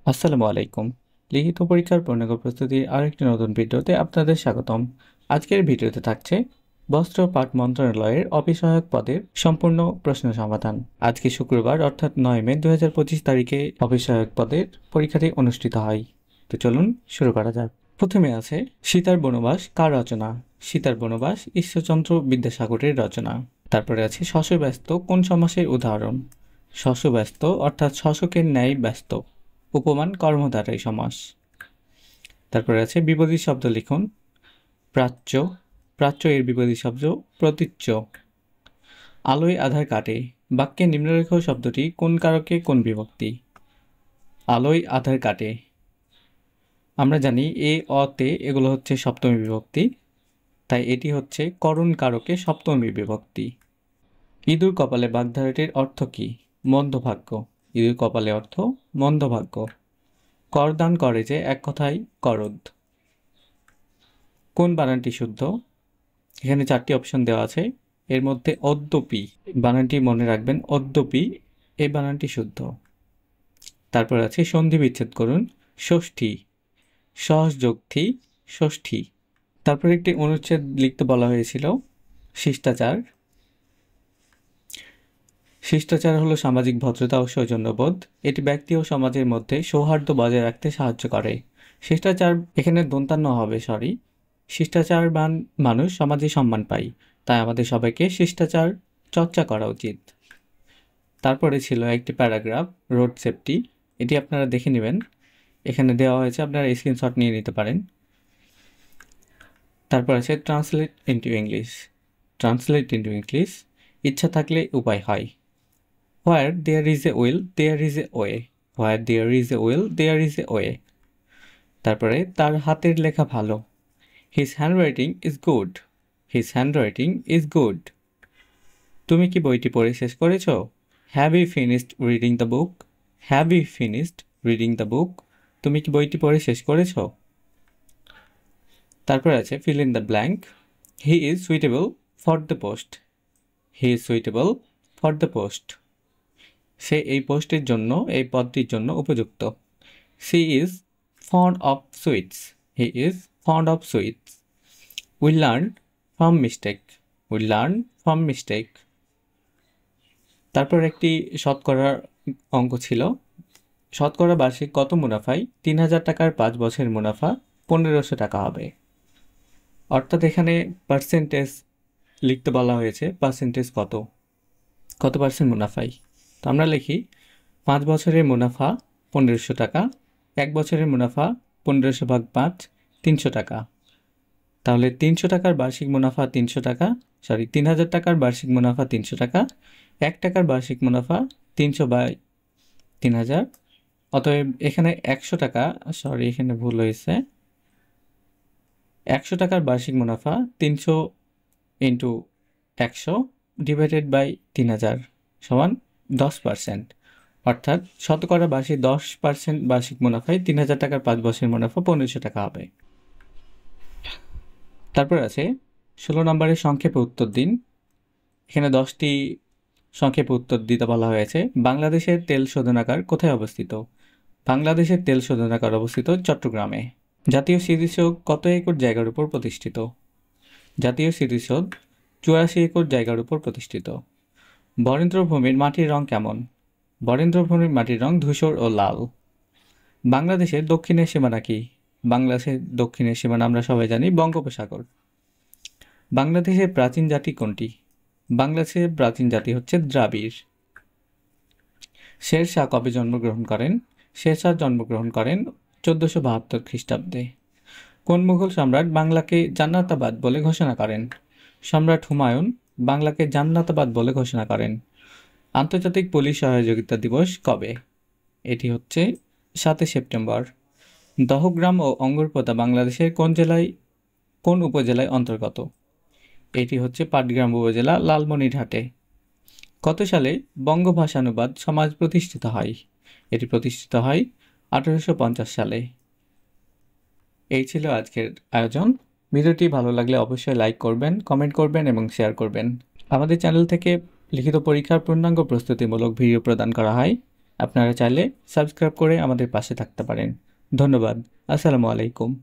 আসসালামু আলাইকুম। লিখিত পরীক্ষার পূর্ণাঙ্গ প্রস্তুতির আরেকটি নতুন ভিডিওতে আপনাদের স্বাগতম। আজকের ভিডিওতে থাকছে বস্ত্র পাট মন্ত্রণালয়ের অফিস সহায়ক পদের সম্পূর্ণ প্রশ্ন সমাধান। আজকে শুক্রবার অর্থাৎ 9 মে 2025 তারিখে অফিস সহায়ক পদের পরীক্ষাটি অনুষ্ঠিত হয়। তো চলুন শুরু করা যাক। প্রথমে আছে সীতার বনবাস কার রচনা? সীতার বনবাস ঈশ্বরচন্দ্র বিদ্যাসাগরের রচনা। তারপরে আছে শশব্যস্ত কোন সমাসের উদাহরণ? শশব্যস্ত অর্থাৎ শশকের ন্যায় ব্যস্ত। উপমান কর্মধারয় সমাস। তারপরে আছে বিপরীত শব্দ লিখুন। প্রাচ্য, প্রাচ্য এর বিপরীত শব্দ প্রতীচ্য। আলোয় আধার কাটে, বাক্যে নিম্নরেখ শব্দটি কোন কারকে কোন বিভক্তি? আলোয় আধার কাটে। আমরা জানি এ অতে এগুলো হচ্ছে সপ্তমী বিভক্তি, তাই এটি হচ্ছে করণ কারকে সপ্তমী বিভক্তি। ইঁদুর কপালে বাগধারাটির অর্থ কি? মন্দভাগ্য। ইঁদুর কপালে অর্থ মন্দভাগ্য। করদান করে যে এক কথায় করদ। কোন বানানটি শুদ্ধ? এখানে 4টি অপশন দেওয়া আছে, এর মধ্যে অদ্যপি বানানটি মনে রাখবেন, অদ্যপি এই বানানটি শুদ্ধ। তারপর আছে সন্ধি বিচ্ছেদ করুন। ষষ্ঠী, সহযোগী ষষ্ঠী। তারপর একটি অনুচ্ছেদ লিখতে বলা হয়েছিল শিষ্টাচার। শিষ্টাচার হলো সামাজিক ভদ্রতা ও সৌজন্যবোধ। এটি ব্যক্তি ও সমাজের মধ্যে সৌহার্দ্য বজায় রাখতে সাহায্য করে। শিষ্টাচার এখানে দন্তান্ন হবে, সরি। শিষ্টাচারবান মানুষ সমাজে সম্মান পায়, তাই আমাদের সবাইকে শিষ্টাচার চর্চা করা উচিত। তারপরে ছিল একটি প্যারাগ্রাফ রোড সেফটি, এটি আপনারা দেখে নেবেন, এখানে দেওয়া হয়েছে, আপনারা স্ক্রিনশট নিয়ে নিতে পারেন। তারপর আছে translate into English. Translate into English, ইচ্ছা থাকলে উপায় হয়। Where there is a will, there is a way. Where there is a will, there is a way. তারপরে তার হাতের লেখা ভালো। His handwriting is good. His handwriting is good. তুমি কি বইটি পড়ে শেষ করেছো? Have you finished reading the book? Have you finished reading the book? তুমি কি বইটি পড়ে শেষ করেছো? তারপর আছে fill in the blank. He is suitable for the post. He is suitable for the post. সে এই পোস্টের জন্য, এই পদটির জন্য উপযুক্ত। She is fond of sweets. He is fond of sweets. We learn from mistake. We learn from mistake. তারপর একটি শতকরার অঙ্ক ছিল। শতকরা বার্ষিক কত মুনাফায় 3000 টাকার 5 বছরের মুনাফা 1500 টাকা হবে? অর্থাৎ এখানে পার্সেন্টেজ লিখতে বলা হয়েছে, পার্সেন্টেজ কত, কত পার্সেন্ট মুনাফায়। তো আমরা লিখি 5 বছরের মুনাফা 1500 টাকা, 1 বছরের মুনাফা 1500 ভাগ 5 300 টাকা। তাহলে 300 টাকার বার্ষিক মুনাফা 300 টাকা, সরি 3000 টাকার বার্ষিক মুনাফা 300 টাকা, 1 টাকার বার্ষিক মুনাফা 300 বাই 3000। অতএব এখানে 100 টাকা, সরি এখানে ভুল হয়েছে, 100 টাকার বার্ষিক মুনাফা 300 ইন্টু 100 ডিভাইডেড বাই 3000 সমান 10%। অর্থাৎ শতকরা বার্ষিক 10% বার্ষিক মুনাফায় 3000 টাকার 5 বছরের মুনাফা 1500 টাকা হবে। তারপর আছে 16 নম্বরের সংক্ষেপে উত্তর দিন। এখানে 10টি সংক্ষেপে উত্তর দিতে বলা হয়েছে। বাংলাদেশের তেল শোধনাগার কোথায় অবস্থিত? বাংলাদেশের তেল শোধনাগার অবস্থিত চট্টগ্রামে। জাতীয় স্মৃতিসৌধ কত একর জায়গার উপর প্রতিষ্ঠিত? জাতীয় স্মৃতিসৌধ 84 একর জায়গার উপর প্রতিষ্ঠিত। বরেন্দ্রভূমির মাটির রং কেমন? বরেন্দ্রভূমির মাটির রং ধূসর ও লাল। বাংলাদেশের দক্ষিণের সীমানা কি? বাংলাদেশের দক্ষিণের সীমানা আমরা সবাই জানি বঙ্গোপসাগর। বাংলাদেশের প্রাচীন জাতি কোনটি? বাংলাদেশের প্রাচীন জাতি হচ্ছে দ্রাবিড়। শেরশাহ কবে জন্মগ্রহণ করেন? শেরশাহ জন্মগ্রহণ করেন 1472 খ্রিস্টাব্দে। কোন মুঘল সম্রাট বাংলাকে জান্নাতাবাদ বলে ঘোষণা করেন? সম্রাট হুমায়ুন বাংলাকে জান্নাতাবাদ বলে ঘোষণা করেন। আন্তর্জাতিক পুলিশ সহযোগিতা দিবস কবে? এটি হচ্ছে 7 সেপ্টেম্বর। দহগ্রাম ও অঙ্গরপোতা বাংলাদেশের কোন উপজেলায় অন্তর্গত? এটি হচ্ছে পাটগ্রাম উপজেলা, লালমনিরহাটে। কত সালে বঙ্গভাষানুবাদ সমাজ প্রতিষ্ঠিত হয়? এটি প্রতিষ্ঠিত হয় 1850 সালে। এই ছিল আজকের আয়োজন। ভিডিওটি ভালো লাগলে অবশ্যই লাইক করবেন, কমেন্ট করবেন এবং শেয়ার করবেন। আমাদের চ্যানেল থেকে লিখিত পরীক্ষার পূর্ণাঙ্গ প্রস্তুতিমূলক ভিডিও প্রদান করা হয়। আপনারা চাইলে সাবস্ক্রাইব করে আমাদের পাশে থাকতে পারেন। ধন্যবাদ। আসসালামু আলাইকুম।